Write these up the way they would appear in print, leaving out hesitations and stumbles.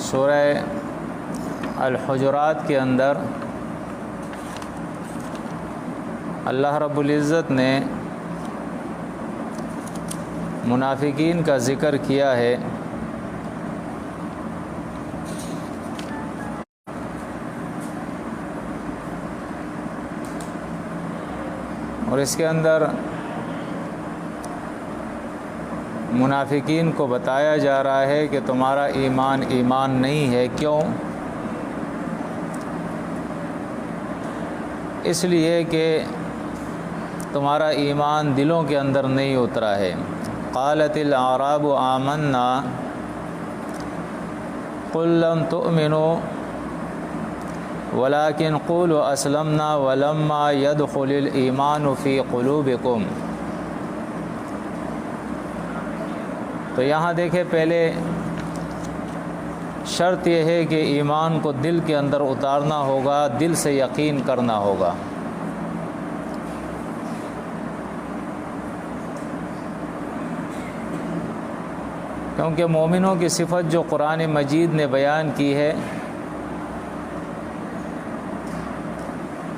سورہ الحجرات کے اندر اللہ رب العزت نے منافقین کا ذکر کیا ہے، اور اس کے اندر منافقین کو بتایا جا رہا ہے کہ تمہارا ایمان نہیں ہے۔ کیوں؟ اس لیے کہ تمہارا ایمان دلوں کے اندر نہیں اترا ہے۔ قالت الاعراب آمنا قل لم تؤمنوا ولكن قولوا اسلمنا ولما يدخل الایمان فی قلوبکم۔ تو یہاں دیکھیں، پہلے شرط یہ ہے کہ ایمان کو دل کے اندر اتارنا ہوگا، دل سے یقین کرنا ہوگا۔ کیونکہ مومنوں کی صفت جو قرآن مجید نے بیان کی ہے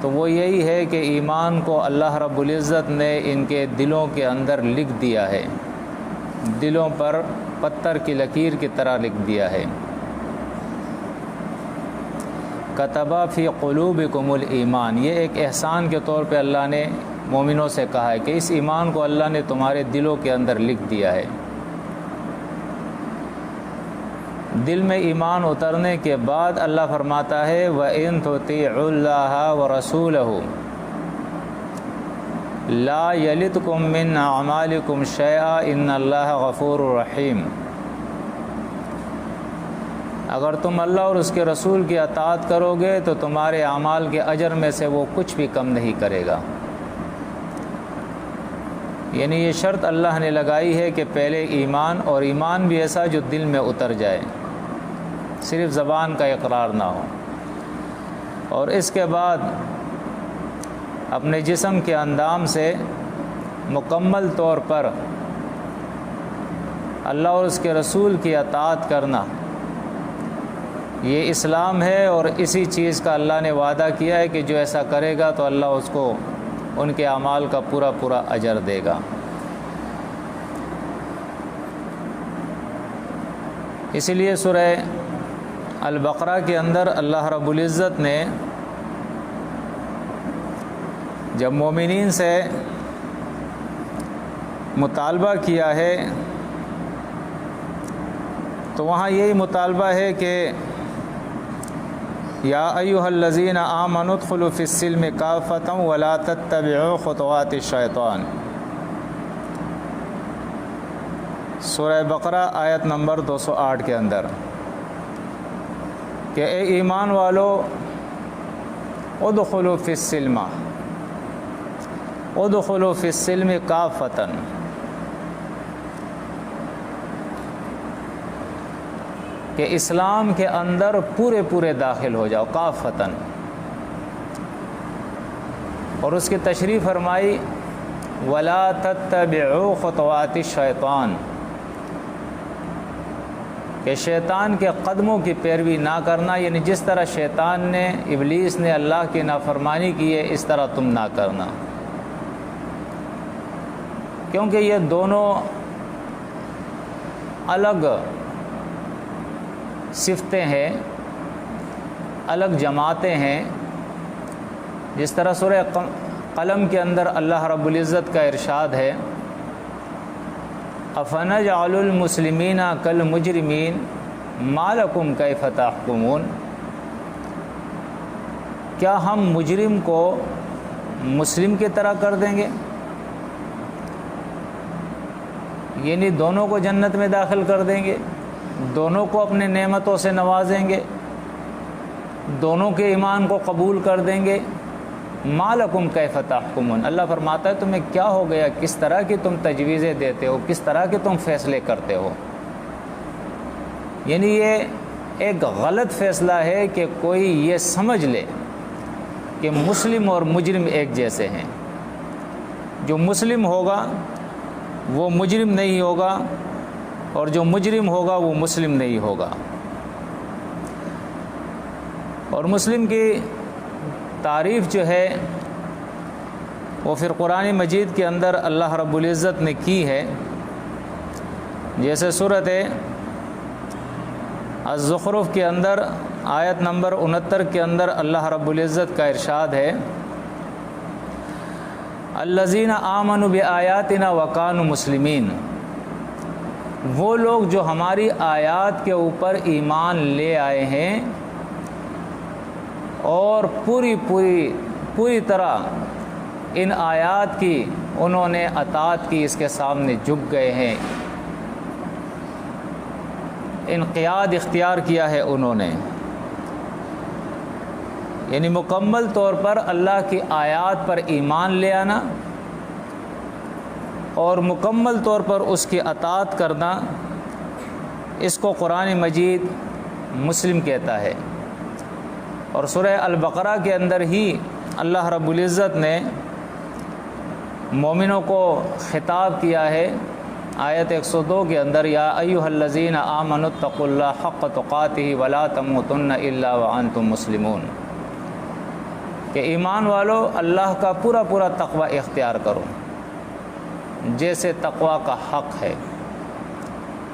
تو وہ یہی ہے کہ ایمان کو اللہ رب العزت نے ان کے دلوں کے اندر لکھ دیا ہے، دلوں پر پتھر کی لکیر کی طرح لکھ دیا ہے۔ کتبا فی قلوبکم الایمان، یہ ایک احسان کے طور پہ اللہ نے مومنوں سے کہا ہے کہ اس ایمان کو اللہ نے تمہارے دلوں کے اندر لکھ دیا ہے۔ دل میں ایمان اترنے کے بعد اللہ فرماتا ہے وَإِن تُطِيعُوا اللَّهَ وَرَسُولَهُ لَا يَلِتْكُم مِّنْ أَعْمَالِكُمْ شَيْئًا إِنَّ اللَّهَ غَفُورٌ رَحِيمٌ۔ اگر تم اللہ اور اس کے رسول کی اطاعت کرو گے تو تمہارے اعمال کے اجر میں سے وہ کچھ بھی کم نہیں کرے گا۔ یعنی یہ شرط اللہ نے لگائی ہے کہ پہلے ایمان، اور ایمان بھی ایسا جو دل میں اتر جائے، صرف زبان کا اقرار نہ ہو، اور اس کے بعد اپنے جسم کے اندام سے مکمل طور پر اللہ اور اس کے رسول کی اطاعت کرنا، یہ اسلام ہے۔ اور اسی چیز کا اللہ نے وعدہ کیا ہے کہ جو ایسا کرے گا تو اللہ اس کو ان کے اعمال کا پورا پورا اجر دے گا۔ اسی لیے سورہ البقرہ کے اندر اللہ رب العزت نے جب مومنین سے مطالبہ کیا ہے تو وہاں یہی مطالبہ ہے کہ یا ایھا الذین آمنوا ادخلوا فی السلم کافۃ ولا تتبعوا خطوات الشیطان۔ سورہ بقرہ آیت نمبر 208 کے اندر کہ اے ایمان والو ادخلوا فی السلم، ادخلوا فی السلم کافۃ، کہ اسلام کے اندر پورے پورے داخل ہو جاؤ، کافتاً۔ اور اس کی تشریح فرمائی ولا تتبعوا خطوات الشیطان، کہ شیطان کے قدموں کی پیروی نہ کرنا، یعنی جس طرح شیطان نے، ابلیس نے اللہ کی نافرمانی کی ہے اس طرح تم نہ کرنا، کیونکہ یہ دونوں الگ صفتیں ہیں، الگ جماعتیں ہیں۔ جس طرح سورہ قلم کے اندر اللہ رب العزت کا ارشاد ہے افنجعل المسلمین کالمجرمین ما لکم کیف تحکمون، کیا ہم مجرم کو مسلم کی طرح کر دیں گے؟ یعنی دونوں کو جنت میں داخل کر دیں گے، دونوں کو اپنے نعمتوں سے نوازیں گے، دونوں کے ایمان کو قبول کر دیں گے۔ ما لکم کیف تحکمون، اللہ فرماتا ہے تمہیں کیا ہو گیا، کس طرح کی تم تجویزیں دیتے ہو، کس طرح کے تم فیصلے کرتے ہو۔ یعنی یہ ایک غلط فیصلہ ہے کہ کوئی یہ سمجھ لے کہ مسلم اور مجرم ایک جیسے ہیں، جو مسلم ہوگا وہ مجرم نہیں ہوگا، اور جو مجرم ہوگا وہ مسلم نہیں ہوگا۔ اور مسلم کی تعریف جو ہے وہ پھر قرآن مجید کے اندر اللہ رب العزت نے کی ہے. جیسے سورۃ الزخرف کے اندر آیت نمبر 69 کے اندر اللہ رب العزت کا ارشاد ہے الذین آمنوا بآیاتنا وکانوا مسلمین، وہ لوگ جو ہماری آیات کے اوپر ایمان لے آئے ہیں اور پوری طرح ان آیات کی انہوں نے اطاعت کی، اس کے سامنے جھک گئے ہیں، انقیاد اختیار کیا ہے انہوں نے. یعنی مکمل طور پر اللہ کی آیات پر ایمان لے آنا اور مکمل طور پر اس کی اطاعت کرنا، اس کو قرآن مجید مسلم کہتا ہے. اور سورہ البقرہ کے اندر ہی اللہ رب العزت نے مومنوں کو خطاب کیا ہے آیت 102 کے اندر یا ایھا الذین آمنوا اتقوا اللہ حق تقاتہ ولا تموتن الا وانتم مسلمون، کہ ایمان والو اللہ کا پورا تقوی اختیار کرو جیسے تقوی کا حق ہے،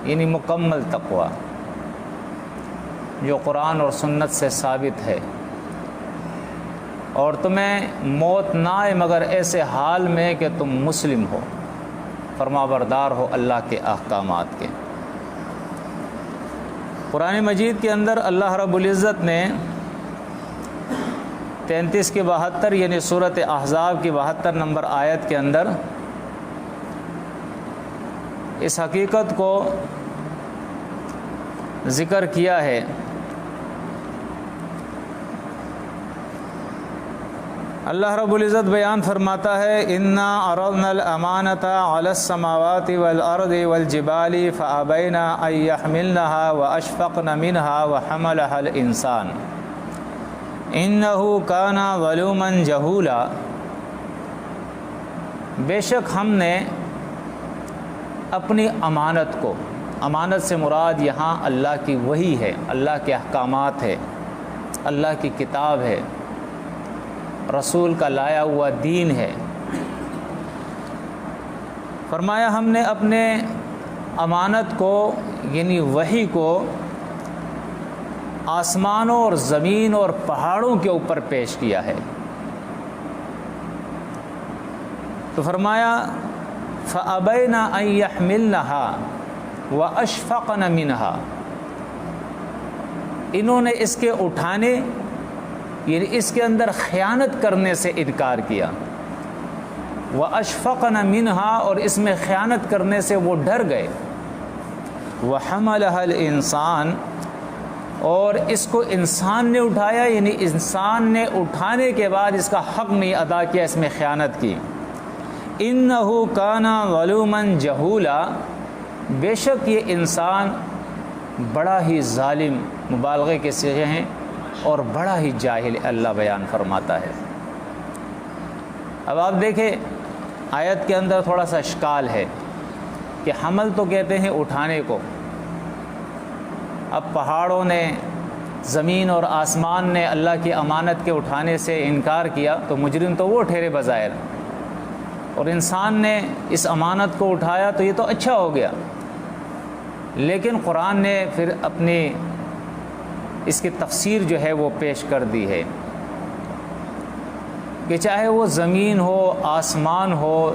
یعنی مکمل تقوی جو قرآن اور سنت سے ثابت ہے. اور تمہیں موت نہ آئے مگر ایسے حال میں کہ تم مسلم ہو، فرمانبردار ہو اللہ کے احکامات کے. قرآن مجید کے اندر اللہ رب العزت نے 33 کے 72 یعنی سورۃ احزاب کی 72 نمبر آیت کے اندر اس حقیقت کو ذکر کیا ہے. اللہ رب العزت بیان فرماتا ہے انا عرضنا الامانۃ علی السماوات والارض والجبال فابین ان یحملنها واشفقن منها وحملها الانسان انه کان ظلوما جہولا، بے شک ہم نے اپنی امانت کو، امانت سے مراد یہاں اللہ کی وحی ہے، اللہ کے احکامات ہے، اللہ کی کتاب ہے، رسول کا لایا ہوا دین ہے. فرمایا ہم نے اپنے امانت کو یعنی وحی کو آسمانوں اور زمین اور پہاڑوں کے اوپر پیش کیا ہے. تو فرمایا فَأَبَيْنَ أَن يَحْمِلْنَهَا وَأَشْفَقْنَ مِنْهَا، انہوں نے اس کے اٹھانے یعنی اس کے اندر خیانت کرنے سے انکار کیا. وَأَشْفَقْنَ مِنْهَا، اور اس میں خیانت کرنے سے وہ ڈر گئے. وَحَمَلَهَا الْإِنسَانُ، اور اس کو انسان نے اٹھایا، یعنی انسان نے اٹھانے کے بعد اس کا حق نہیں ادا کیا، اس میں خیانت کی. إِنَّهُ كَانَ ظَلُومًا جَهُولًا، بے شک یہ انسان بڑا ہی ظالم، مبالغے کے صیغے ہیں، اور بڑا ہی جاہل اللہ بیان فرماتا ہے. اب آپ دیکھیں آیت کے اندر تھوڑا سا اشکال ہے کہ حمل تو کہتے ہیں اٹھانے کو، اب پہاڑوں نے، زمین اور آسمان نے اللہ کی امانت کے اٹھانے سے انکار کیا تو مجرم تو وہ ٹھہرے بظاہر، اور انسان نے اس امانت کو اٹھایا تو یہ تو اچھا ہو گیا. لیکن قرآن نے پھر اپنی اس کی تفسیر جو ہے وہ پیش کر دی ہے کہ چاہے وہ زمین ہو، آسمان ہو،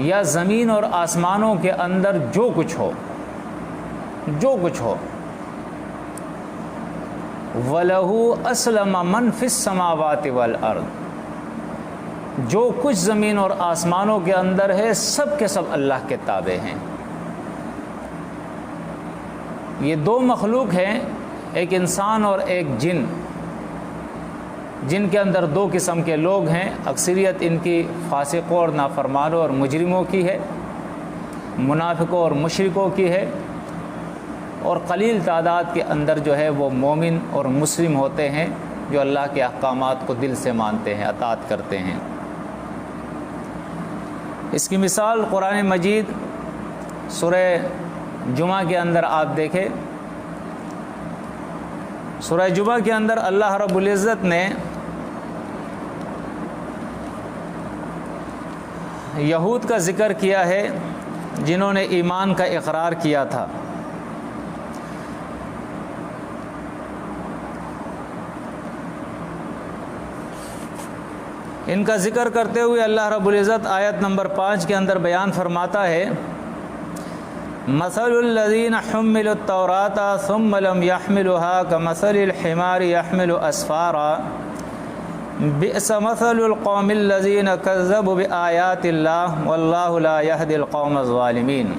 یا زمین اور آسمانوں کے اندر جو کچھ ہو، وَلَهُ أَسْلَمَ مَنْ فِي السَّمَاوَاتِ وَالْأَرْضِ، جو کچھ زمین اور آسمانوں کے اندر ہے سب کے سب اللہ کے تابع ہیں. یہ دو مخلوق ہیں، ایک انسان اور ایک جن کے اندر دو قسم کے لوگ ہیں. اکثریت ان کی فاسقوں اور نافرمانوں اور مجرموں کی ہے، منافقوں اور مشرکوں کی ہے، اور قلیل تعداد کے اندر جو ہے وہ مومن اور مسلم ہوتے ہیں جو اللہ کے احکامات کو دل سے مانتے ہیں، اطاعت کرتے ہیں. اس کی مثال قرآن مجید سورہ جمعہ کے اندر آپ دیکھیں سورہ جمعہ کے اندر اللہ رب العزت نے یہود کا ذکر کیا ہے جنہوں نے ایمان کا اقرار کیا تھا. ان کا ذکر کرتے ہوئے اللہ رب العزت آیت نمبر 5 کے اندر بیان فرماتا ہے مثل الذین حملوا التوراۃ ثم لم يحملوها كمثل الحمار يحمل اسفارا بئس مثل القوم الذین كذبوا بآیات اللہ واللہ لا يهدی القوم الظالمین.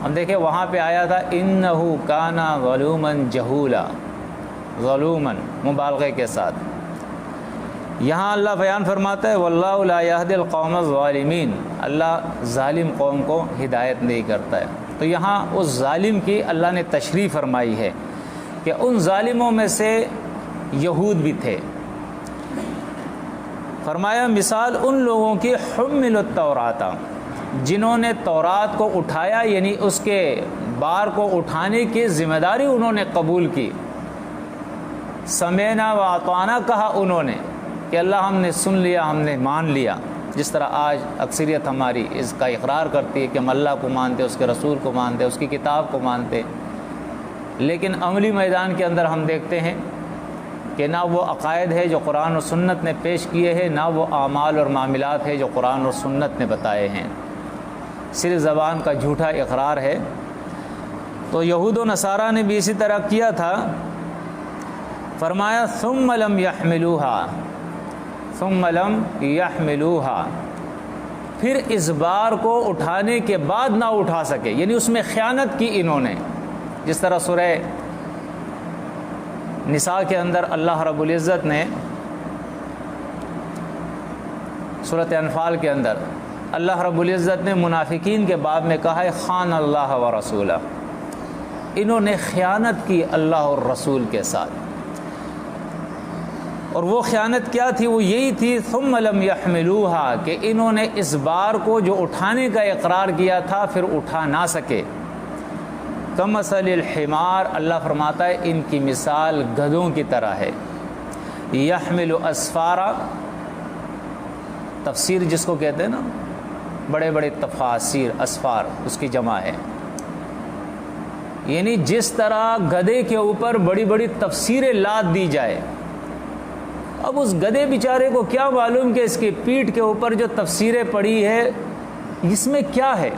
ہم دیکھیں وہاں پہ آیا تھا انہ کان ظلوما جہولا، ظلوما مبالغے کے ساتھ. یہاں اللہ بیان فرماتا ہے واللہ لا يهدی القوم الظالمین، اللہ ظالم قوم کو ہدایت نہیں کرتا ہے. تو یہاں اس ظالم کی اللہ نے تشریح فرمائی ہے کہ ان ظالموں میں سے یہود بھی تھے. فرمایا مثال ان لوگوں کی حملوا التوراۃ، جنہوں نے تورات کو اٹھایا، یعنی اس کے بار کو اٹھانے کی ذمہ داری انہوں نے قبول کی. سمعنا و اطعنا کہا انہوں نے کہ اللہ ہم نے سن لیا، ہم نے مان لیا. جس طرح آج اکثریت ہماری اس کا اقرار کرتی ہے کہ ہم اللہ کو مانتے، اس کے رسول کو مانتے، اس کی کتاب کو مانتے، لیکن عملی میدان کے اندر ہم دیکھتے ہیں کہ نہ وہ عقائد ہے جو قرآن و سنت نے پیش کیے ہیں، نہ وہ اعمال اور معاملات ہے جو قرآن اور سنت نے بتائے ہیں، صرف زبان کا جھوٹا اقرار ہے. تو یہود و نصارہ نے بھی اسی طرح کیا تھا. فرمایا ثم لم يحملوها، ثم لم يحملوها، پھر اس بار کو اٹھانے کے بعد نہ اٹھا سکے، یعنی اس میں خیانت کی انہوں نے. جس طرح سورہ نساء کے اندر اللہ رب العزت نے سورۃ انفال کے اندر اللہ رب العزت نے منافقین کے باب میں کہا ہے خان اللہ و رسولہ، انہوں نے خیانت کی اللہ اور رسول کے ساتھ. اور وہ خیانت کیا تھی؟ وہ یہی تھی ثم لم يحملوها، کہ انہوں نے اس بار کو جو اٹھانے کا اقرار کیا تھا پھر اٹھا نہ سکے. کمثل الحمار، اللہ فرماتا ہے ان کی مثال گدھوں کی طرح ہے. یحمل اسفارا، تفسیر جس کو کہتے ہیں نا، بڑے بڑے تفاسیر، اسفار اس کی جمع ہے. یعنی جس طرح گدھے کے اوپر بڑی بڑی تفسیریں لاد دی جائے، اب اس گدھے بیچارے کو کیا معلوم کہ اس کی پیٹھ کے اوپر جو تفسیریں پڑی ہے اس میں کیا ہے،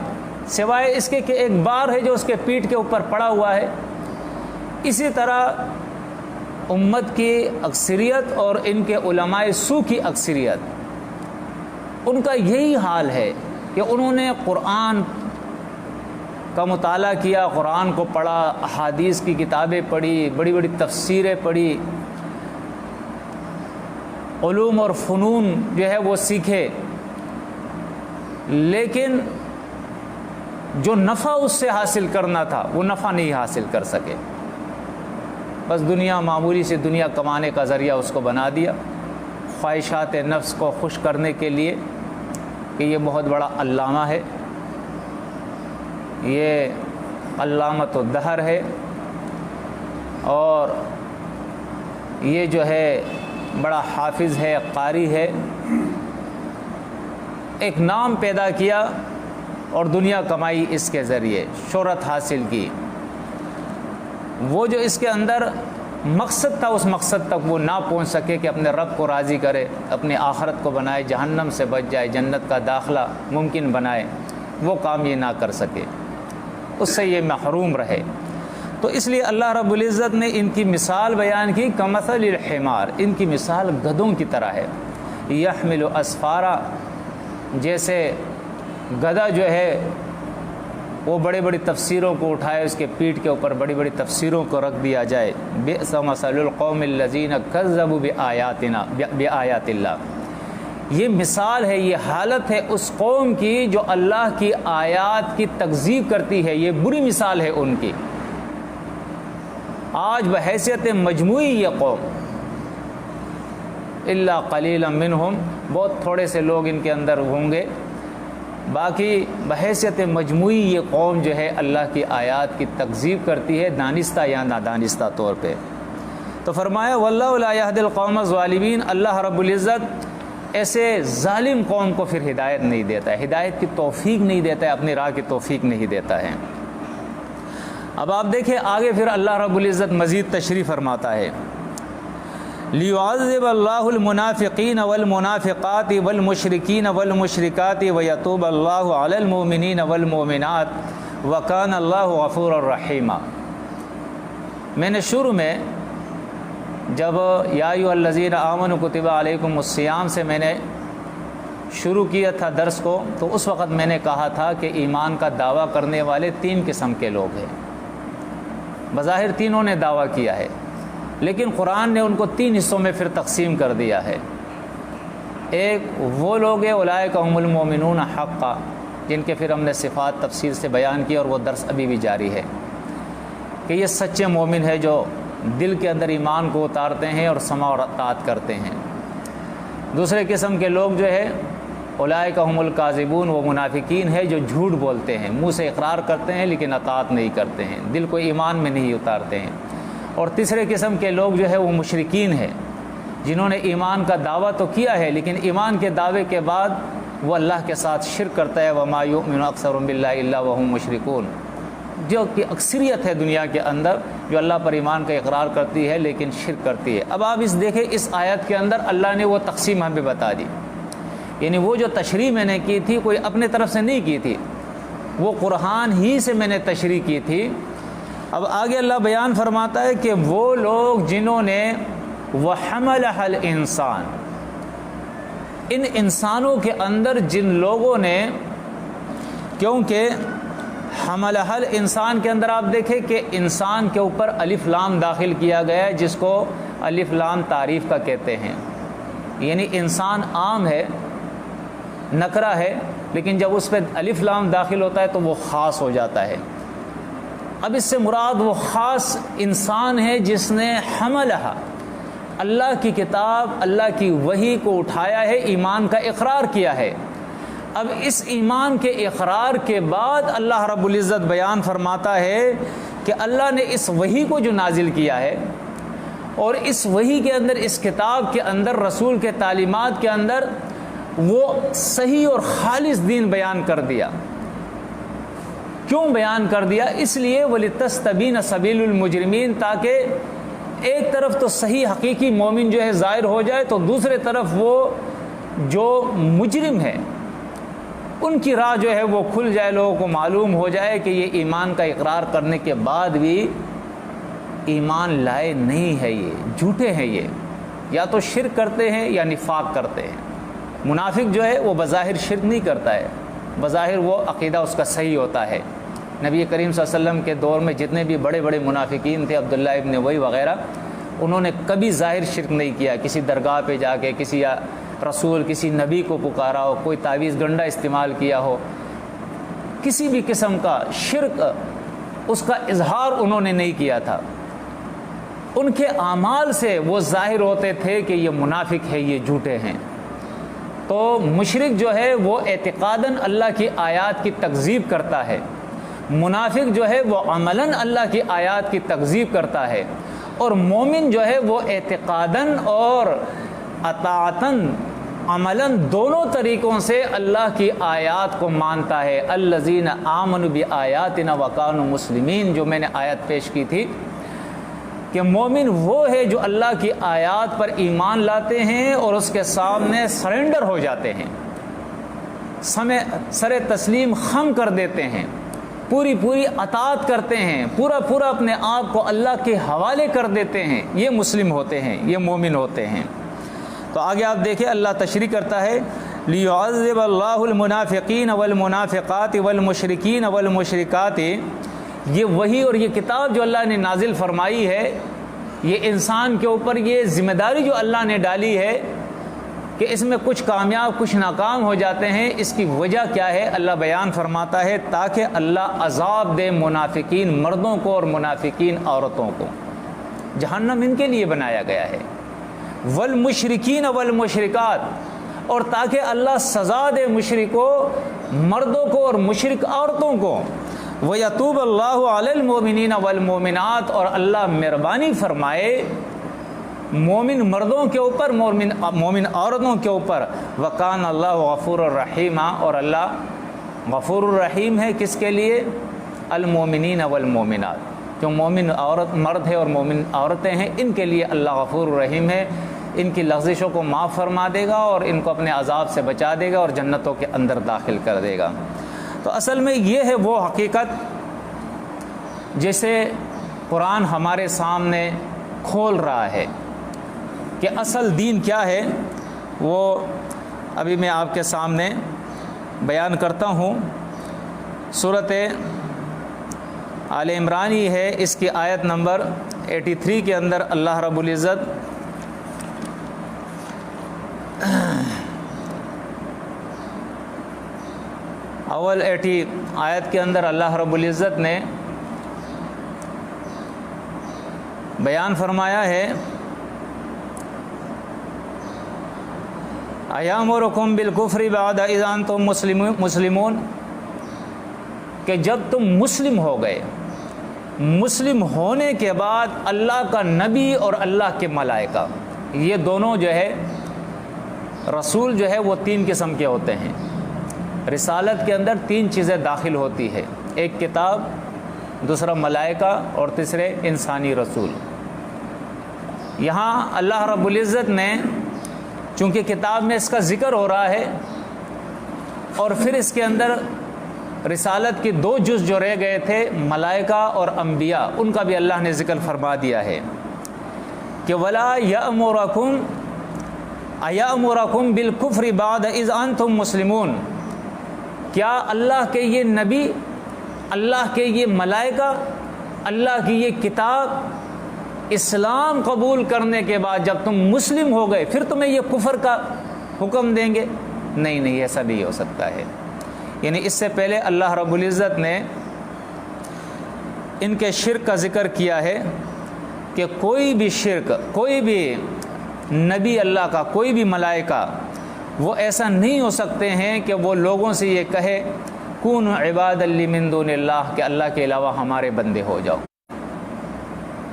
سوائے اس کے کہ ایک بار ہے جو اس کے پیٹھ کے اوپر پڑا ہوا ہے. اسی طرح امت کی اکثریت اور ان کے علماء سو کی اکثریت، ان کا یہی حال ہے کہ انہوں نے قرآن کا مطالعہ کیا، قرآن کو پڑھا، احادیث کی کتابیں پڑھی، بڑی بڑی تفسیریں پڑھی، علوم اور فنون جو ہے وہ سیکھے، لیکن جو نفع اس سے حاصل کرنا تھا وہ نفع نہیں حاصل کر سکے. بس دنیا، معمولی سے دنیا کمانے کا ذریعہ اس کو بنا دیا، خواہشات نفس کو خوش کرنے کے لیے کہ یہ بہت بڑا علامہ ہے، یہ علامۃ الدہر ہے، اور یہ جو ہے بڑا حافظ ہے، قاری ہے. ایک نام پیدا کیا اور دنیا کمائی اس کے ذریعے، شہرت حاصل کی. وہ جو اس کے اندر مقصد تھا اس مقصد تک وہ نہ پہنچ سکے کہ اپنے رب کو راضی کرے، اپنے آخرت کو بنائے، جہنم سے بچ جائے، جنت کا داخلہ ممکن بنائے، وہ کام یہ نہ کر سکے، اس سے یہ محروم رہے. تو اس لیے اللہ رب العزت نے ان کی مثال بیان کی کمثل الحمار، ان کی مثال گدھوں کی طرح ہے. یحمل اسفارا، جیسے گدھا جو ہے وہ بڑی بڑی تفسیروں کو اٹھائے، اس کے پیٹھ کے اوپر بڑی بڑی تفسیروں کو رکھ دیا جائے. بئس مثل القوم الذین کذبوا بآیات اللہ، یہ مثال ہے، یہ حالت ہے اس قوم کی جو اللہ کی آیات کی تکذیب کرتی ہے. یہ بری مثال ہے ان کی. آج بحیثیت مجموعی یہ قوم، الا قلیلا منہم، بہت تھوڑے سے لوگ ان کے اندر ہوں گے، باقی بحیثیت مجموعی یہ قوم جو ہے اللہ کی آیات کی تکذیب کرتی ہے، دانستہ یا نادانستہ طور پہ. تو فرمایا واللہ لا یہدی القوم الظالمین، اللہ رب العزت ایسے ظالم قوم کو پھر ہدایت نہیں دیتا ہے، ہدایت کی توفیق نہیں دیتا ہے، اپنی راہ کی توفیق نہیں دیتا ہے۔ اب آپ دیکھیں آگے پھر اللہ رب العزت مزید تشریح فرماتا ہے، لِيُعَذِّبَ اللَّهُ الْمُنَافِقِينَ وَالْمُنَافِقَاتِ وَالْمُشْرِكِينَ وَالْمُشْرِكَاتِ وَيَتُوبَ اللَّهُ عَلَى الْمُؤْمِنِينَ وَالْمُؤْمِنَاتِ وَكَانَ اللَّهُ غَفُورًا رَحِيمًا۔ میں نے شروع میں جب یا ایھا الذین آمنوا کتب علیکم الصیام سے میں نے شروع کیا تھا درس کو، تو اس وقت میں نے کہا تھا کہ ایمان کا دعویٰ کرنے والے تین قسم کے لوگ ہیں۔ بظاہر تینوں نے دعویٰ کیا ہے، لیکن قرآن نے ان کو تین حصوں میں پھر تقسیم کر دیا ہے۔ ایک وہ لوگ ہیں اولئک هم المؤمنون حقا، جن کے پھر ہم نے صفات تفصیل سے بیان کی اور وہ درس ابھی بھی جاری ہے کہ یہ سچے مومن ہے جو دل کے اندر ایمان کو اتارتے ہیں اور سماع اور اطاعت کرتے ہیں۔ دوسرے قسم کے لوگ جو ہے اولئک هم الکاذبون، وہ منافقین ہے جو جھوٹ بولتے ہیں، منہ سے اقرار کرتے ہیں لیکن اطاعت نہیں کرتے ہیں، دل کو ایمان میں نہیں اتارتے ہیں۔ اور تیسرے قسم کے لوگ جو ہے وہ مشرکین ہیں، جنہوں نے ایمان کا دعویٰ تو کیا ہے لیکن ایمان کے دعوے کے بعد وہ اللہ کے ساتھ شرک کرتا ہے، وما یؤمن اکثرهم باللہ الا وهم مشرکون، جو کہ اکثریت ہے دنیا کے اندر جو اللہ پر ایمان کا اقرار کرتی ہے لیکن شرک کرتی ہے۔ اب آپ دیکھیں اس آیت کے اندر اللہ نے وہ تقسیم ہمیں بتا دی، یعنی وہ جو تشریح میں نے کی تھی کوئی اپنے طرف سے نہیں کی تھی، وہ قرآن ہی سے میں نے تشریح کی تھی۔ اب آگے اللہ بیان فرماتا ہے کہ وہ لوگ جنہوں نے وَحَمَلَهَا الْإِنسان، ان انسانوں کے اندر جن لوگوں نے، کیونکہ حملہ الانسان کے اندر آپ دیکھیں کہ انسان کے اوپر الف لام داخل کیا گیا ہے، جس کو الف لام تعریف کا کہتے ہیں، یعنی انسان عام ہے، نکرہ ہے، لیکن جب اس پہ الف لام داخل ہوتا ہے تو وہ خاص ہو جاتا ہے۔ اب اس سے مراد وہ خاص انسان ہے جس نے حملہ، اللہ کی کتاب، اللہ کی وحی کو اٹھایا ہے، ایمان کا اقرار کیا ہے۔ اب اس ایمان کے اقرار کے بعد اللہ رب العزت بیان فرماتا ہے کہ اللہ نے اس وحی کو جو نازل کیا ہے اور اس وحی کے اندر، اس کتاب کے اندر، رسول کے تعلیمات کے اندر وہ صحیح اور خالص دین بیان کر دیا۔ کیوں بیان کر دیا؟ اس لیے وَلِتَسْتَبِينَ سَبِيلُ الْمُجْرِمِينَ، تاکہ ایک طرف تو صحیح حقیقی مومن جو ہے ظاہر ہو جائے، تو دوسرے طرف وہ جو مجرم ہے ان کی راہ جو ہے وہ کھل جائے، لوگوں کو معلوم ہو جائے کہ یہ ایمان کا اقرار کرنے کے بعد بھی ایمان لائے نہیں ہے، یہ جھوٹے ہیں، یہ یا تو شرک کرتے ہیں یا نفاق کرتے ہیں۔ منافق جو ہے وہ بظاہر شرک نہیں کرتا ہے، بظاہر وہ عقیدہ اس کا صحیح ہوتا ہے۔ نبی کریم صلی اللہ علیہ وسلم کے دور میں جتنے بھی بڑے بڑے منافقین تھے، عبداللہ ابن ابی وغیرہ، انہوں نے کبھی ظاہر شرک نہیں کیا، کسی درگاہ پہ جا کے کسی رسول، کسی نبی کو پکارا ہو، کوئی تعویذ گنڈا استعمال کیا ہو، کسی بھی قسم کا شرک اس کا اظہار انہوں نے نہیں کیا تھا۔ ان کے اعمال سے وہ ظاہر ہوتے تھے کہ یہ منافق ہے، یہ جھوٹے ہیں۔ تو مشرک جو ہے وہ اعتقاداً اللہ کی آیات کی تکذیب کرتا ہے، منافق جو ہے وہ عملاً اللہ کی آیات کی تکذیب کرتا ہے، اور مومن جو ہے وہ اعتقاداً اور اطاعتاً، عملاً دونوں طریقوں سے اللہ کی آیات کو مانتا ہے۔ الذین آمنوا بآیاتنا وکانوا مسلمین، جو میں نے آیت پیش کی تھی کہ مومن وہ ہے جو اللہ کی آیات پر ایمان لاتے ہیں اور اس کے سامنے سرنڈر ہو جاتے ہیں، سر تسلیم خم کر دیتے ہیں، پوری اطاعت کرتے ہیں، پورا اپنے آپ کو اللہ کے حوالے کر دیتے ہیں، یہ مسلم ہوتے ہیں، یہ مومن ہوتے ہیں۔ تو آگے آپ دیکھیں اللہ تشریح کرتا ہے لِيُعَذِّبَ اللَّهُ الْمُنَافِقِينَ وَالْمُنَافِقَاتِ وَالْمُشْرِكِينَ وَالْمُشْرِكَاتِ، یہ وحی اور یہ کتاب جو اللہ نے نازل فرمائی ہے، یہ انسان کے اوپر یہ ذمہ داری جو اللہ نے ڈالی ہے کہ اس میں کچھ کامیاب کچھ ناکام ہو جاتے ہیں۔ اس کی وجہ کیا ہے؟ اللہ بیان فرماتا ہے تاکہ اللہ عذاب دے منافقین مردوں کو اور منافقین عورتوں کو، جہنم ان کے لیے بنایا گیا ہے، والمشرکین والمشرکات، اور تاکہ اللہ سزا دے مشرکوں مردوں کو اور مشرک عورتوں کو، وَيَتُوبَ اللَّهُ عَلَى الْمُؤْمِنِينَ وَالْمُؤْمِنَاتِ، اور اللہ مہربانی فرمائے مومن مردوں کے اوپر، مومن عورتوں کے اوپر، وکان اللہ غفور الرحیم، اور اللہ غفور الرحیم ہے کس کے لیے؟ المومنین والمومنات، جو مومن عورت مرد ہے اور مومن عورتیں ہیں ان کے لیے اللہ غفور الرحیم ہے، ان کی لغزشوں کو معاف فرما دے گا اور ان کو اپنے عذاب سے بچا دے گا اور جنتوں کے اندر داخل کر دے گا۔ تو اصل میں یہ ہے وہ حقیقت جسے قرآن ہمارے سامنے کھول رہا ہے کہ اصل دین کیا ہے، وہ ابھی میں آپ کے سامنے بیان کرتا ہوں۔ سورۃ آل عمران ہی ہے، اس کی آیت نمبر 83 کے اندر اللہ رب العزت اول 80 آیت کے اندر اللہ رب العزت نے بیان فرمایا ہے، ایامرکم بالکفر بعد اذ انتم مسلمون، کہ جب تم مسلم ہو گئے، مسلم ہونے کے بعد اللہ کا نبی اور اللہ کے ملائکہ، یہ دونوں جو ہے رسول جو ہے وہ 3 قسم کے ہوتے ہیں۔ رسالت کے اندر 3 چیزیں داخل ہوتی ہے، ایک کتاب، دوسرا ملائکہ اور تیسرے انسانی رسول۔ یہاں اللہ رب العزت نے چونکہ کتاب میں اس کا ذکر ہو رہا ہے اور پھر اس کے اندر رسالت کی 2 جز جو رہ گئے تھے ملائکہ اور انبیاء، ان کا بھی اللہ نے ذکر فرما دیا ہے کہ وَلَا يَأْمُرَكُمْ أَيَأْمُرَكُمْ بِالْكُفْرِ بَعْدَ إِذْ أَنْتُمْ مُسْلِمُونَ، کیا اللہ کے یہ نبی، اللہ کے یہ ملائکہ، اللہ کی یہ کتاب اسلام قبول کرنے کے بعد جب تم مسلم ہو گئے پھر تمہیں یہ کفر کا حکم دیں گے؟ نہیں، ایسا نہیں ہو سکتا ہے۔ یعنی اس سے پہلے اللہ رب العزت نے ان کے شرک کا ذکر کیا ہے کہ کوئی بھی شرک، کوئی بھی نبی اللہ کا، کوئی بھی ملائکہ وہ ایسا نہیں ہو سکتے ہیں کہ وہ لوگوں سے یہ کہے کونوا عباد لی من دون اللہ، کہ اللہ کے علاوہ ہمارے بندے ہو جاؤ،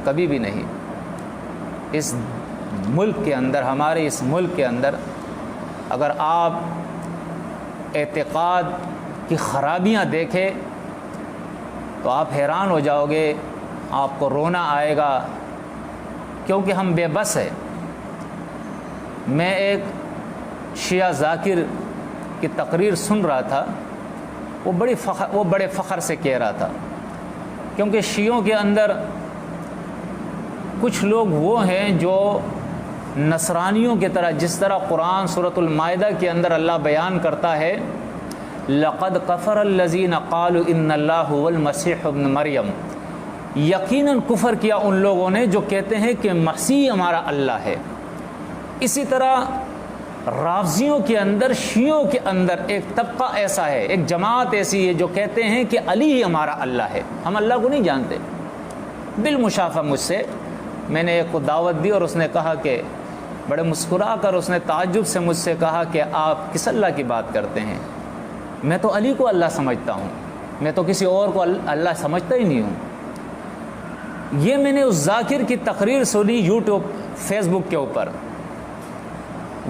کبھی بھی نہیں۔ اس ملک کے اندر، ہمارے اس ملک کے اندر اگر آپ اعتقاد کی خرابیاں دیکھیں تو آپ حیران ہو جاؤ گے، آپ کو رونا آئے گا، کیونکہ ہم بے بس ہیں۔ میں ایک شیعہ ذاکر کی تقریر سن رہا تھا، وہ بڑے فخر سے کہہ رہا تھا، کیونکہ شیعوں کے اندر کچھ لوگ وہ ہیں جو نصرانیوں کی طرح، جس طرح قرآن سورۃ المائدہ کے اندر اللہ بیان کرتا ہے لَقَدْ كَفَرَ الَّذِينَ قَالُوا إِنَّ اللَّهُ هُوَ الْمَسِيحُ ابْنُ مریم، یقیناً کفر کیا ان لوگوں نے جو کہتے ہیں کہ مسیح ہمارا اللہ ہے۔ اسی طرح رافضیوں کے اندر، شیعوں کے اندر ایک طبقہ ایسا ہے، ایک جماعت ایسی ہے جو کہتے ہیں کہ علی ہی ہمارا اللہ ہے، ہم اللہ کو نہیں جانتے۔ بالمشافہ مجھ سے میں نے ایک کو دعوت دی اور اس نے کہا کہ بڑے مسکرا کر اس نے تعجب سے مجھ سے کہا کہ آپ کس اللہ کی بات کرتے ہیں؟ میں تو علی کو اللہ سمجھتا ہوں، میں تو کسی اور کو اللہ سمجھتا ہی نہیں ہوں۔ یہ میں نے اس ذاکر کی تقریر سنی یوٹیوب، فیس بک کے اوپر،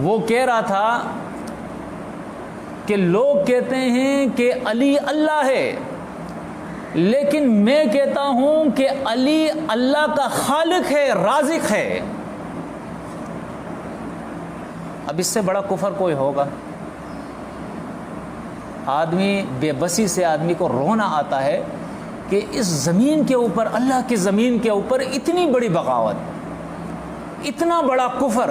وہ کہہ رہا تھا کہ لوگ کہتے ہیں کہ علی اللہ ہے، لیکن میں کہتا ہوں کہ علی اللہ کا خالق ہے، رازق ہے۔ اب اس سے بڑا کفر کوئی ہوگا؟ آدمی بے بسی سے آدمی کو رونا آتا ہے کہ اس زمین کے اوپر، اللہ کی زمین کے اوپر اتنی بڑی بغاوت، اتنا بڑا کفر۔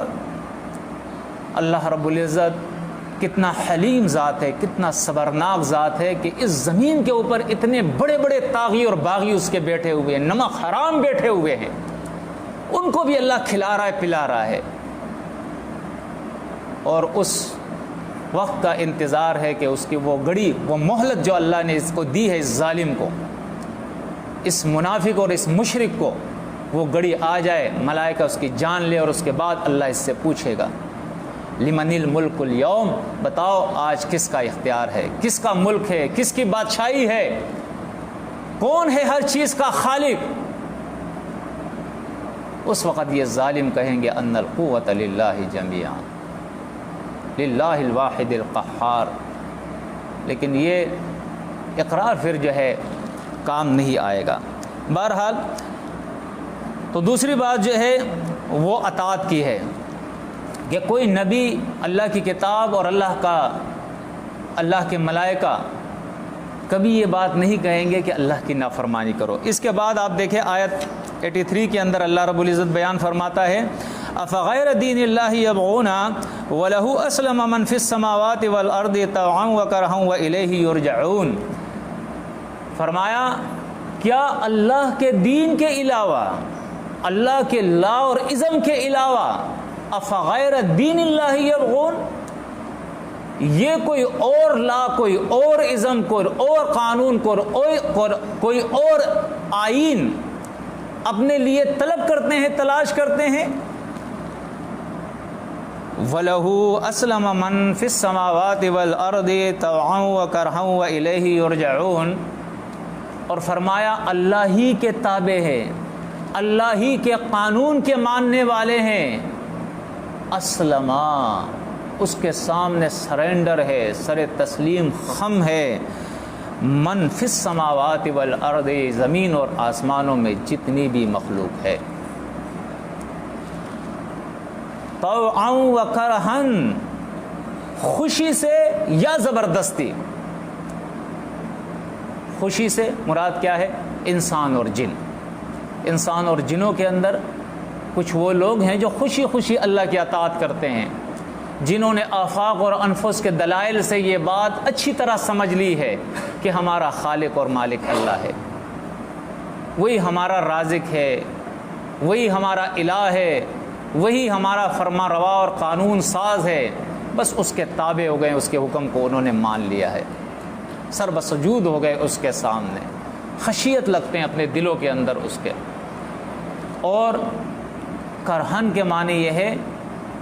اللہ رب العزت کتنا حلیم ذات ہے، کتنا صبرناک ذات ہے کہ اس زمین کے اوپر اتنے بڑے بڑے طاغی اور باغی اس کے بیٹھے ہوئے ہیں، نمک حرام بیٹھے ہوئے ہیں، ان کو بھی اللہ کھلا رہا ہے، پلا رہا ہے، اور اس وقت کا انتظار ہے کہ اس کی وہ گھڑی، وہ مہلت جو اللہ نے اس کو دی ہے، اس ظالم کو، اس منافق اور اس مشرک کو، وہ گھڑی آ جائے، ملائکہ اس کی جان لے، اور اس کے بعد اللہ اس سے پوچھے گا لمن الملک اليوم، بتاؤ آج کس کا اختیار ہے، کس کا ملک ہے، کس کی بادشاہی ہے، کون ہے ہر چیز کا خالق؟ اس وقت یہ ظالم کہیں گے ان القوۃ للہ جمیعا، للہ الواحد القہار، لیکن یہ اقرار پھر جو ہے کام نہیں آئے گا۔ بہرحال تو دوسری بات جو ہے وہ اطاعت کی ہے کہ کوئی نبی اللہ کی کتاب اور اللہ کے ملائکہ کبھی یہ بات نہیں کہیں گے کہ اللہ کی نافرمانی کرو۔ اس کے بعد آپ دیکھیں آیت 83 کے اندر اللہ رب العزت بیان فرماتا ہے افغیر دین اللہ یبغون ولہ اسلم من فی السماوات والارض طوعا وکرہا والیہ یرجعون، فرمایا کیا اللہ کے دین کے علاوہ، اللہ کے لا اور ازم کے علاوہ افغیر دین اللہ یبغون، یہ کوئی اور لا، کوئی اور ازم، کوئی اور قانون، کوئی اور آئین اپنے لیے طلب کرتے ہیں، تلاش کرتے ہیں؟ وَلَهُ أَسْلَمَ مَن فِي السَّمَاوَاتِ وَالْأَرْضِ طَوْعًا وَكَرْهًا وَإِلَيْهِ يُرْجَعُونَ، اور فرمایا اللہ ہی کے تابع ہے، اللہ ہی کے قانون کے ماننے والے ہیں، اسلما اس کے سامنے سرنڈر ہے، سر تسلیم خم ہے، من فی السماوات والارض، زمین اور آسمانوں میں جتنی بھی مخلوق ہے، طوعا و کرہن، خوشی سے یا زبردستی۔ خوشی سے مراد کیا ہے؟ انسان اور جن۔ انسان اور جنوں کے اندر کچھ وہ لوگ ہیں جو خوشی خوشی اللہ کی اطاعت کرتے ہیں، جنہوں نے آفاق اور انفس کے دلائل سے یہ بات اچھی طرح سمجھ لی ہے کہ ہمارا خالق اور مالک اللہ ہے، وہی ہمارا رازق ہے، وہی ہمارا الہ ہے، وہی ہمارا فرما روا اور قانون ساز ہے، بس اس کے تابع ہو گئے، اس کے حکم کو انہوں نے مان لیا ہے، سر بسجود ہو گئے اس کے سامنے، خشیت لگتے ہیں اپنے دلوں کے اندر اس کے۔ اور کرہن کے معنی یہ ہے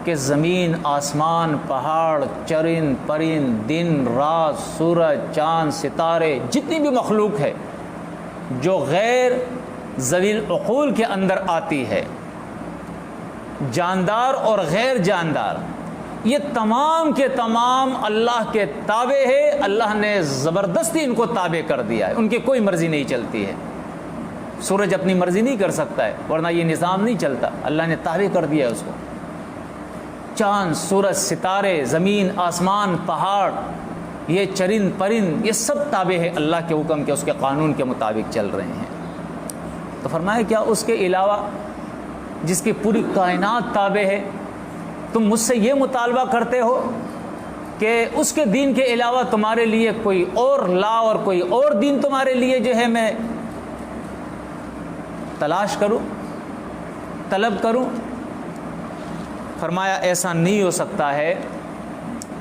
کہ زمین، آسمان، پہاڑ، چرند پرند، دن رات، سورج، چاند، ستارے، جتنی بھی مخلوق ہے جو غیر ذوی العقول کے اندر آتی ہے، جاندار اور غیر جاندار، یہ تمام کے تمام اللہ کے تابع ہے، اللہ نے زبردستی ان کو تابع کر دیا ہے، ان کی کوئی مرضی نہیں چلتی ہے۔ سورج اپنی مرضی نہیں کر سکتا ہے، ورنہ یہ نظام نہیں چلتا، اللہ نے تابع کر دیا ہے اس کو۔ چاند، سورج، ستارے، زمین، آسمان، پہاڑ، یہ چرند پرند، یہ سب تابع ہے اللہ کے حکم کے، اس کے قانون کے مطابق چل رہے ہیں۔ تو فرمایا کیا اس کے علاوہ جس کی پوری کائنات تابع ہے، تم مجھ سے یہ مطالبہ کرتے ہو کہ اس کے دین کے علاوہ تمہارے لیے کوئی اور لا اور کوئی اور دین تمہارے لیے جو ہے میں تلاش کروں، طلب کروں؟ فرمایا ایسا نہیں ہو سکتا ہے۔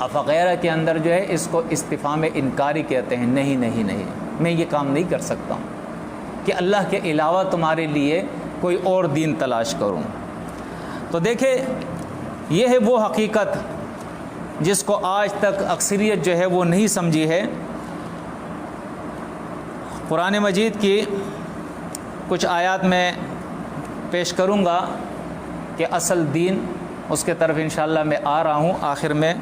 افغیرہ کے اندر جو ہے اس کو استفہام انکاری کہتے ہیں، نہیں نہیں نہیں، میں یہ کام نہیں کر سکتا ہوں کہ اللہ کے علاوہ تمہارے لیے کوئی اور دین تلاش کروں۔ تو دیکھیں یہ ہے وہ حقیقت جس کو آج تک اکثریت جو ہے وہ نہیں سمجھی ہے۔ قرآن مجید کی کچھ آیات میں پیش کروں گا کہ اصل دین، اس کے طرف انشاءاللہ میں آ رہا ہوں۔ آخر میں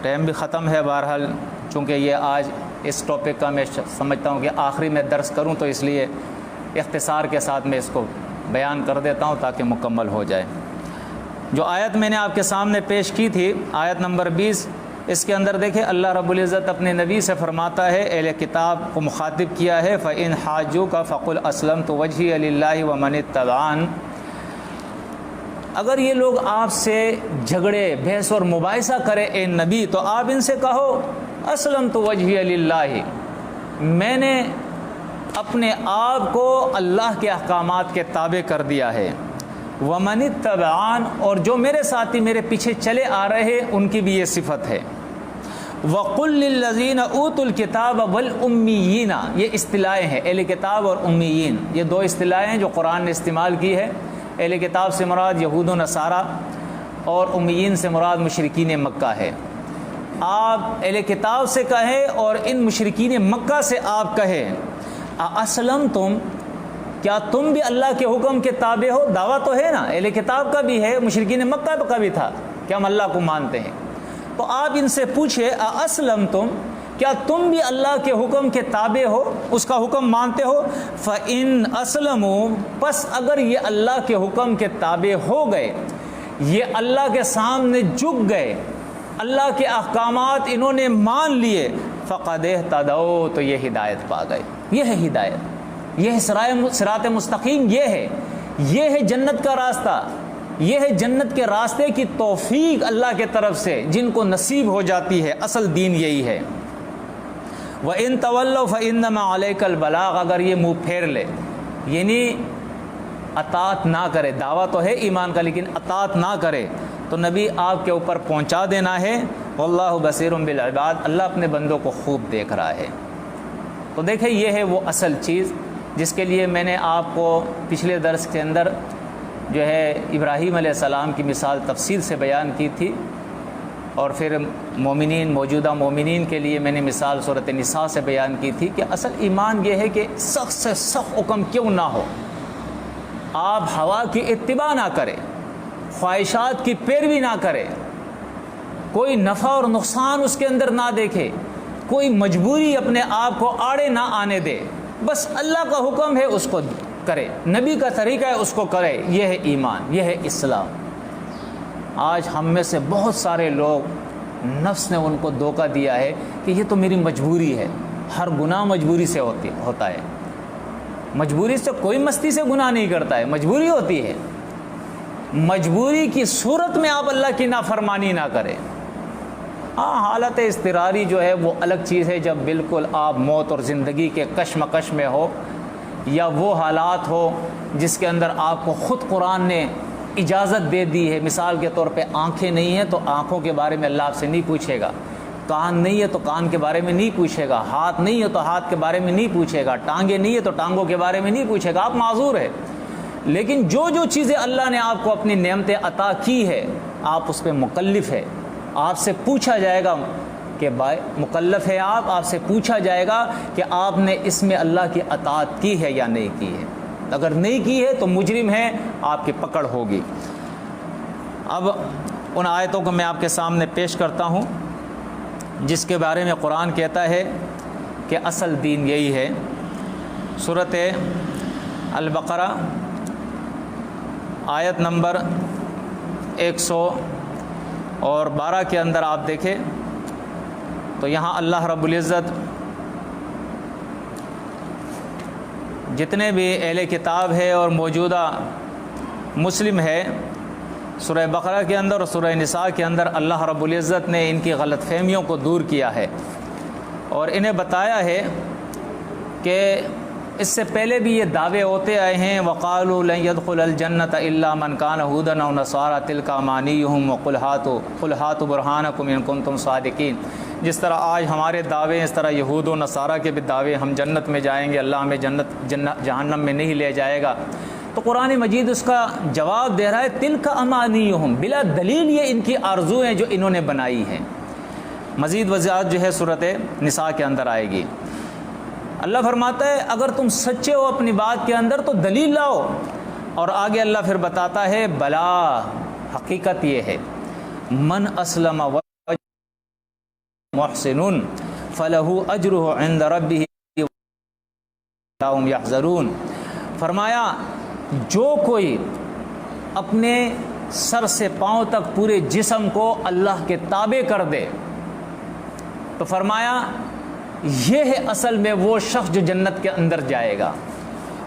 ٹائم بھی ختم ہے، بہرحال چونکہ یہ آج اس ٹاپک کا میں سمجھتا ہوں کہ آخری میں درس کروں، تو اس لیے اختصار کے ساتھ میں اس کو بیان کر دیتا ہوں تاکہ مکمل ہو جائے۔ جو آیت میں نے آپ کے سامنے پیش کی تھی، آیت نمبر 20، اس کے اندر دیکھیں اللہ رب العزت اپنے نبی سے فرماتا ہے، اہل کتاب کو مخاطب کیا ہے، فَإِنْ حَاجُّوكَ فَقُلْ أَسْلَمْتُ وَجْهِيَ لِلَّهِ وَمَنِ اتَّبَعَنِ، اگر یہ لوگ آپ سے جھگڑے، بحث اور مباحثہ کرے اے نبی، تو آپ ان سے کہو اسلمت وجہی للہ، میں نے اپنے آپ کو اللہ کے احکامات کے تابع کر دیا ہے، ومن اتبعان، اور جو میرے ساتھی میرے پیچھے چلے آ رہے ہیں ان کی بھی یہ صفت ہے، وَقُلْ لِلَّذِينَ أُوتُوا الْكِتَابَ وَالْأُمِّيِّينَ، یہ اصطلاحیں ہیں، اہل کتاب اور امیین، یہ دو اصطلاحیں ہیں جو قرآن نے استعمال کی ہے۔ اہل کتاب سے مراد یہود و نصارہ، اور امیین سے مراد مشرکین مکہ ہے۔ آپ اہل کتاب سے کہیں اور ان مشرکین مکہ سے آپ کہیں اسلم تم، کیا تم بھی اللہ کے حکم کے تابع ہو؟ دعویٰ تو ہے نا، اہل کتاب کا بھی ہے، مشرکین مکہ کا بھی تھا کہ ہم اللہ کو مانتے ہیں۔ تو آپ ان سے پوچھے اسلمتم، کیا تم بھی اللہ کے حکم کے تابع ہو، اس کا حکم مانتے ہو؟ فَإِنْ أَسْلَمُوا، پس اگر یہ اللہ کے حکم کے تابع ہو گئے، یہ اللہ کے سامنے جھک گئے، اللہ کے احکامات انہوں نے مان لیے، فَقَدْ اهْتَدَوْا، تو یہ ہدایت پا گئے۔ یہ ہے ہدایت، یہ ہے صراط مستقیم، یہ ہے جنت کا راستہ، یہ ہے جنت کے راستے کی توفیق اللہ کے طرف سے جن کو نصیب ہو جاتی ہے۔ اصل دین یہی ہے۔ وَإِن تَوَلَّوْا فَإِنَّمَا عَلَيْكَ الْبَلَاغُ، اگر یہ منہ پھیر لے، یعنی اطاعت نہ کرے، دعویٰ تو ہے ایمان کا لیکن اطاعت نہ کرے، تو نبی آپ کے اوپر پہنچا دینا ہے۔ وَاللَّهُ بَصِيرٌ بِالْعِبَادِ، اللہ اپنے بندوں کو خوب دیکھ رہا ہے۔ تو دیکھیں یہ ہے وہ اصل چیز جس کے لیے میں نے آپ کو پچھلے درس کے اندر جو ہے ابراہیم علیہ السلام کی مثال تفصیل سے بیان کی تھی، اور پھر مومنین، موجودہ مومنین کے لیے میں نے مثال سورۃ نساء سے بیان کی تھی کہ اصل ایمان یہ ہے کہ سخت سے سخت حکم کیوں نہ ہو، آپ ہوا کی اتباع نہ کریں، خواہشات کی پیروی نہ کریں، کوئی نفع اور نقصان اس کے اندر نہ دیکھے، کوئی مجبوری اپنے آپ کو آڑے نہ آنے دے، بس اللہ کا حکم ہے اس کو کرے، نبی کا طریقہ ہے اس کو کرے۔ یہ ہے ایمان، یہ ہے اسلام۔ آج ہم میں سے بہت سارے لوگ، نفس نے ان کو دھوکہ دیا ہے کہ یہ تو میری مجبوری ہے۔ ہر گناہ مجبوری سے ہوتا ہے، مجبوری سے کوئی مستی سے گناہ نہیں کرتا ہے، مجبوری ہوتی ہے۔ مجبوری کی صورت میں آپ اللہ کی نافرمانی نہ کریں۔ ہاں، حالت اضطراری جو ہے وہ الگ چیز ہے، جب بالکل آپ موت اور زندگی کے کشمکش میں ہو، یا وہ حالات ہو جس کے اندر آپ کو خود قرآن نے اجازت دے دی ہے۔ مثال کے طور پہ آنکھیں نہیں ہیں تو آنکھوں کے بارے میں اللہ آپ سے نہیں پوچھے گا، کان نہیں ہے تو کان کے بارے میں نہیں پوچھے گا، ہاتھ نہیں ہے تو ہاتھ کے بارے میں نہیں پوچھے گا، ٹانگیں نہیں ہے تو ٹانگوں کے بارے میں نہیں پوچھے گا، آپ معذور ہے۔ لیکن جو چیزیں اللہ نے آپ کو اپنی نعمتیں عطا کی ہے، آپ اس پہ مکلف ہے۔ آپ سے پوچھا جائے گا کہ بھائی مکلف ہے آپ سے پوچھا جائے گا کہ آپ نے اس میں اللہ کی اطاعت کی ہے یا نہیں کی ہے۔ اگر نہیں کی ہے تو مجرم ہے، آپ کی پکڑ ہوگی۔ اب ان آیتوں کو میں آپ کے سامنے پیش کرتا ہوں جس کے بارے میں قرآن کہتا ہے کہ اصل دین یہی ہے۔ سورۃ البقرہ آیت نمبر 112 کے اندر آپ دیکھیں تو یہاں اللہ رب العزت جتنے بھی اہل کتاب ہے اور موجودہ مسلم ہے، سورہ بقرہ کے اندر اور سورہ نساء کے اندر اللہ رب العزت نے ان کی غلط فہمیوں کو دور کیا ہے اور انہیں بتایا ہے کہ اس سے پہلے بھی یہ دعوے ہوتے آئے ہیں، وَقَالُوا لَن يَدْخُلَ الْجَنَّةَ إِلَّا مَنْ كَانَ هُودًا أَوْ نَصَارَىٰ تِلْكَ أَمَانِيُّهُمْ وَقُلْ هَاتُوا بُرْهَانَكُمْ إِن كُنتُمْ صَادِقِينَ۔ جس طرح آج ہمارے دعوے ہیں، اس طرح یہود و نصارہ کے بھی دعوے، ہم جنت میں جائیں گے، اللہ ہمیں جہنم میں نہیں لے جائے گا۔ تو قرآن مجید اس کا جواب دے رہا ہے، تِلْكَ أَمَانِيُّهُمْ، بلا دلیل یہ ان کی آرزو ہیں جو انہوں نے بنائی ہیں۔ مزید وضاحت جو ہے سورۃ نساء کے اندر آئے گی۔ اللہ فرماتا ہے اگر تم سچے ہو اپنی بات کے اندر تو دلیل لاؤ، اور آگے اللہ پھر بتاتا ہے بلا، حقیقت یہ ہے، من اسلم محسن فلہ اجرہ عند ربہ ولا هم یحزنون۔ فرمایا جو کوئی اپنے سر سے پاؤں تک پورے جسم کو اللہ کے تابع کر دے، تو فرمایا یہ ہے اصل میں وہ شخص جو جنت کے اندر جائے گا،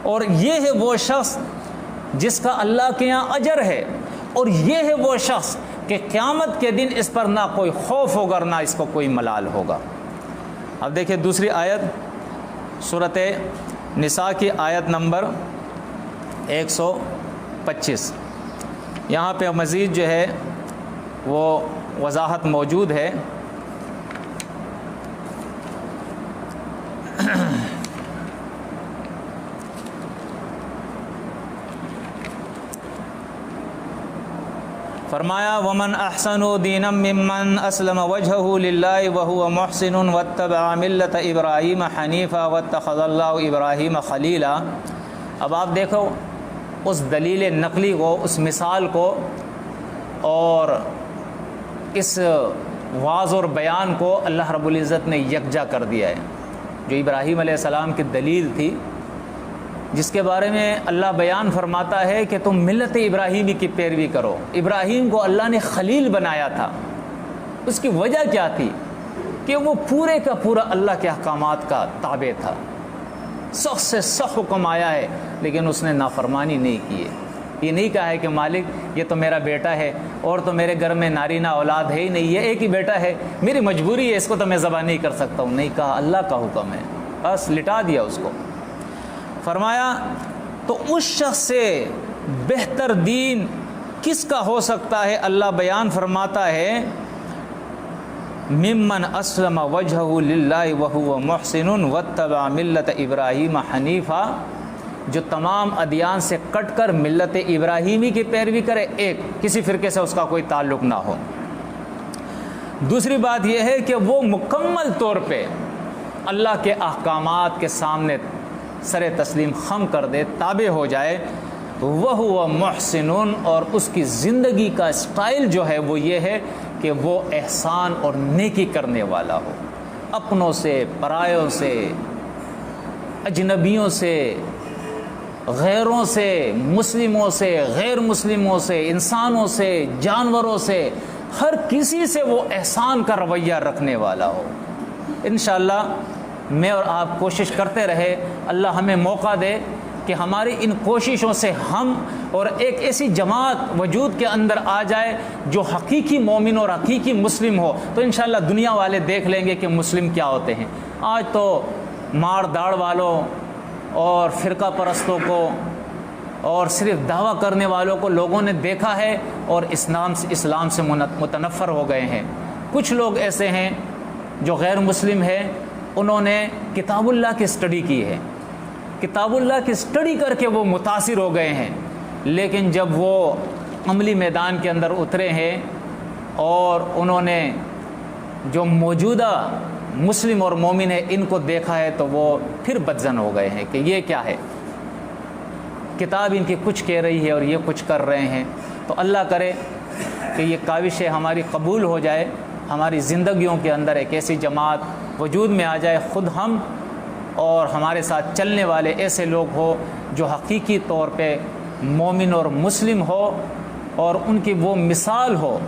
اور یہ ہے وہ شخص جس کا اللہ کے یہاں اجر ہے، اور یہ ہے وہ شخص کہ قیامت کے دن اس پر نہ کوئی خوف ہوگا نہ اس کو کوئی ملال ہوگا۔ اب دیکھیں دوسری آیت سورۃ نساء کی آیت نمبر 125، یہاں پہ مزید جو ہے وہ وضاحت موجود ہے۔ فرمایا ومن احسن دینا ممن اسلم وجهه لله وهو محسن واتبع ملة ابراہیم حنیفا واتخذ اللہ ابراہیم خلیلا۔ اب آپ دیکھو اس دلیل نقلی کو، اس مثال کو اور اس واضح اور بیان کو اللہ رب العزت نے یکجا کر دیا ہے۔ جو ابراہیم علیہ السلام کی دلیل تھی، جس کے بارے میں اللہ بیان فرماتا ہے کہ تم ملت ابراہیمی کی پیروی کرو۔ ابراہیم کو اللہ نے خلیل بنایا تھا، اس کی وجہ کیا تھی کہ وہ پورے کا پورا اللہ کے احکامات کا تابع تھا۔ سخت سے سخت حکم آیا ہے لیکن اس نے نافرمانی نہیں کی ہے۔ یہ نہیں کہا ہے کہ مالک یہ تو میرا بیٹا ہے اور تو میرے گھر میں نارینہ اولاد ہے ہی نہیں، یہ ایک ہی بیٹا ہے، میری مجبوری ہے، اس کو تو میں ذبح نہیں کر سکتا ہوں۔ نہیں کہا، اللہ کا حکم ہے، بس لٹا دیا اس کو۔ فرمایا تو اس شخص سے بہتر دین کس کا ہو سکتا ہے؟ اللہ بیان فرماتا ہے ممن اسلم وجہہ للہ وہو محسن واتبع ملت ابراہیم حنیفا، جو تمام ادیان سے کٹ کر ملت ابراہیمی کی پیروی کرے، ایک کسی فرقے سے اس کا کوئی تعلق نہ ہو۔ دوسری بات یہ ہے کہ وہ مکمل طور پہ اللہ کے احکامات کے سامنے سر تسلیم خم کر دے، تابع ہو جائے، وہ محسن، اور اس کی زندگی کا اسٹائل جو ہے وہ یہ ہے کہ وہ احسان اور نیکی کرنے والا ہو، اپنوں سے، پرایوں سے، اجنبیوں سے، غیروں سے، مسلموں سے، غیر مسلموں سے، انسانوں سے، جانوروں سے، ہر کسی سے وہ احسان کا رویہ رکھنے والا ہو۔ انشاءاللہ میں اور آپ کوشش کرتے رہے، اللہ ہمیں موقع دے کہ ہماری ان کوششوں سے ہم اور ایک ایسی جماعت وجود کے اندر آ جائے جو حقیقی مومن اور حقیقی مسلم ہو، تو انشاءاللہ دنیا والے دیکھ لیں گے کہ مسلم کیا ہوتے ہیں۔ آج تو مار داڑ والوں اور فرقہ پرستوں کو اور صرف دعویٰ کرنے والوں کو لوگوں نے دیکھا ہے اور اسلام سے متنفر ہو گئے ہیں۔ کچھ لوگ ایسے ہیں جو غیر مسلم ہیں، انہوں نے کتاب اللہ کی اسٹڈی کی ہے، کتاب اللہ کی اسٹڈی کر کے وہ متاثر ہو گئے ہیں، لیکن جب وہ عملی میدان کے اندر اترے ہیں اور انہوں نے جو موجودہ مسلم اور مومن ہے ان کو دیکھا ہے تو وہ پھر بدظن ہو گئے ہیں کہ یہ کیا ہے، کتاب ان کی کچھ کہہ رہی ہے اور یہ کچھ کر رہے ہیں۔ تو اللہ کرے کہ یہ کاوشیں ہماری قبول ہو جائے، ہماری زندگیوں کے اندر ایک ایسی جماعت وجود میں آ جائے، خود ہم اور ہمارے ساتھ چلنے والے ایسے لوگ ہو جو حقیقی طور پہ مومن اور مسلم ہو، اور ان کی وہ مثال ہو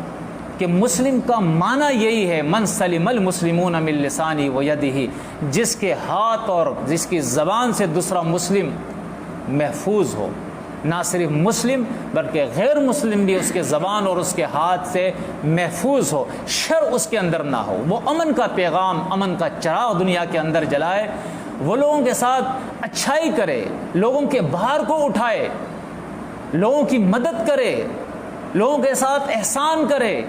کہ مسلم کا معنی یہی ہے من سلم المسلمون من لسانی و یدہ، جس کے ہاتھ اور جس کی زبان سے دوسرا مسلم محفوظ ہو، نہ صرف مسلم بلکہ غیر مسلم بھی اس کے زبان اور اس کے ہاتھ سے محفوظ ہو، شر اس کے اندر نہ ہو، وہ امن کا پیغام، امن کا چراغ دنیا کے اندر جلائے، وہ لوگوں کے ساتھ اچھائی کرے، لوگوں کے بھار کو اٹھائے، لوگوں کی مدد کرے، لوگوں کے ساتھ احسان کرے۔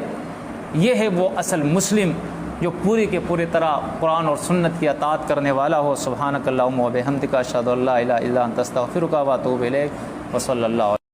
یہ ہے وہ اصل مسلم جو پوری کے پوری طرح قرآن اور سنت کی اطاعت کرنے والا ہو۔ سبحانک اللہم و بحمدک، اشہد ان لا الہ الا انت، استغفرک و اتوب الیک، وصلی اللہ علیہ